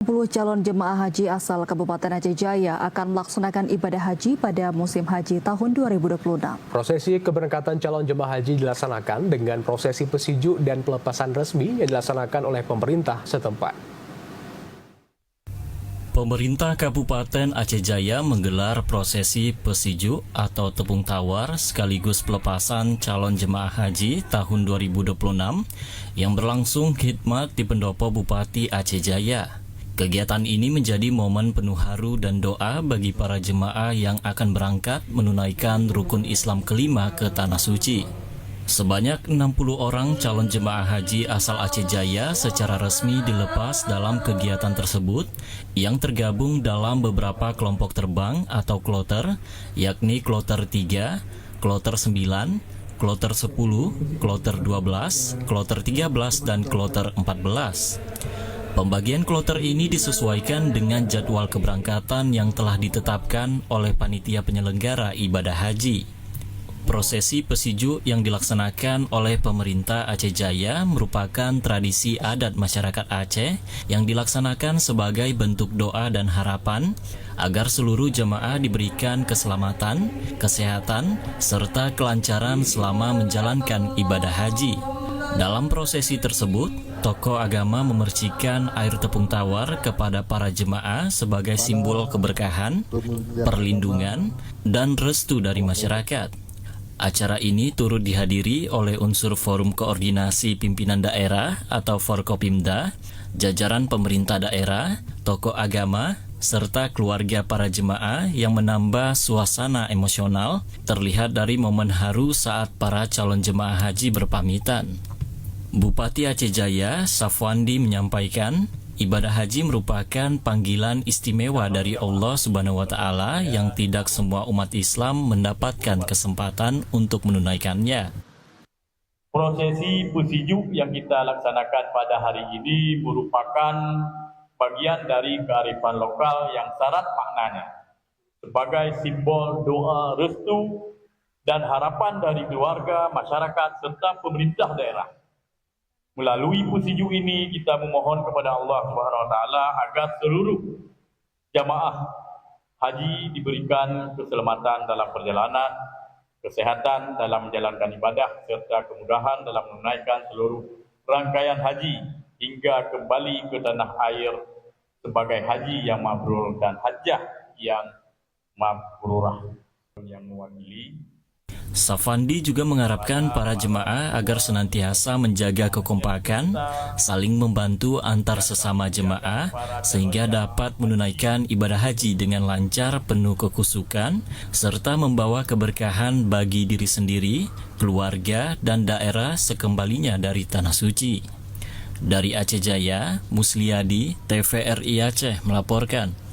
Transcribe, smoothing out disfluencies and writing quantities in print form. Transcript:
10 calon jemaah haji asal Kabupaten Aceh Jaya akan melaksanakan ibadah haji pada musim haji tahun 2026. Prosesi keberangkatan calon jemaah haji dilaksanakan dengan prosesi pesiju dan pelepasan resmi yang dilaksanakan oleh pemerintah setempat. Pemerintah Kabupaten Aceh Jaya menggelar prosesi pesiju atau tepung tawar sekaligus pelepasan calon jemaah haji tahun 2026 yang berlangsung khidmat di pendopo Bupati Aceh Jaya. Kegiatan ini menjadi momen penuh haru dan doa bagi para jemaah yang akan berangkat menunaikan rukun Islam kelima ke Tanah Suci. Sebanyak 60 orang calon jemaah haji asal Aceh Jaya secara resmi dilepas dalam kegiatan tersebut yang tergabung dalam beberapa kelompok terbang atau kloter, yakni kloter 3, kloter 9, kloter 10, kloter 12, kloter 13, dan kloter 14. Pembagian kloter ini disesuaikan dengan jadwal keberangkatan yang telah ditetapkan oleh panitia penyelenggara ibadah haji. Prosesi pesiju yang dilaksanakan oleh pemerintah Aceh Jaya merupakan tradisi adat masyarakat Aceh yang dilaksanakan sebagai bentuk doa dan harapan agar seluruh jemaah diberikan keselamatan, kesehatan, serta kelancaran selama menjalankan ibadah haji. Dalam prosesi tersebut, tokoh agama memercikan air tepung tawar kepada para jemaah sebagai simbol keberkahan, perlindungan, dan restu dari masyarakat. Acara ini turut dihadiri oleh unsur Forum Koordinasi Pimpinan Daerah atau Forkopimda, jajaran pemerintah daerah, tokoh agama, serta keluarga para jemaah yang menambah suasana emosional terlihat dari momen haru saat para calon jemaah haji berpamitan. Bupati Aceh Jaya, Safwandi, menyampaikan, ibadah haji merupakan panggilan istimewa dari Allah Subhanahu wa Ta'ala yang tidak semua umat Islam mendapatkan kesempatan untuk menunaikannya. Prosesi pesiju yang kita laksanakan pada hari ini merupakan bagian dari kearifan lokal yang syarat maknanya sebagai simbol doa restu dan harapan dari keluarga, masyarakat, serta pemerintah daerah. Melalui pesiju ini kita memohon kepada Allah Subhanahu wa Ta'ala agar seluruh jamaah haji diberikan keselamatan dalam perjalanan, kesehatan dalam menjalankan ibadah, serta kemudahan dalam menunaikan seluruh rangkaian haji hingga kembali ke tanah air sebagai haji yang mabrur dan hajjah yang mabrurah. Yang mewakili Safwandi juga mengharapkan para jemaah agar senantiasa menjaga kekompakan, saling membantu antar sesama jemaah, sehingga dapat menunaikan ibadah haji dengan lancar, penuh kekhusyukan, serta membawa keberkahan bagi diri sendiri, keluarga, dan daerah sekembalinya dari Tanah Suci. Dari Aceh Jaya, Musliadi, TVRI Aceh melaporkan.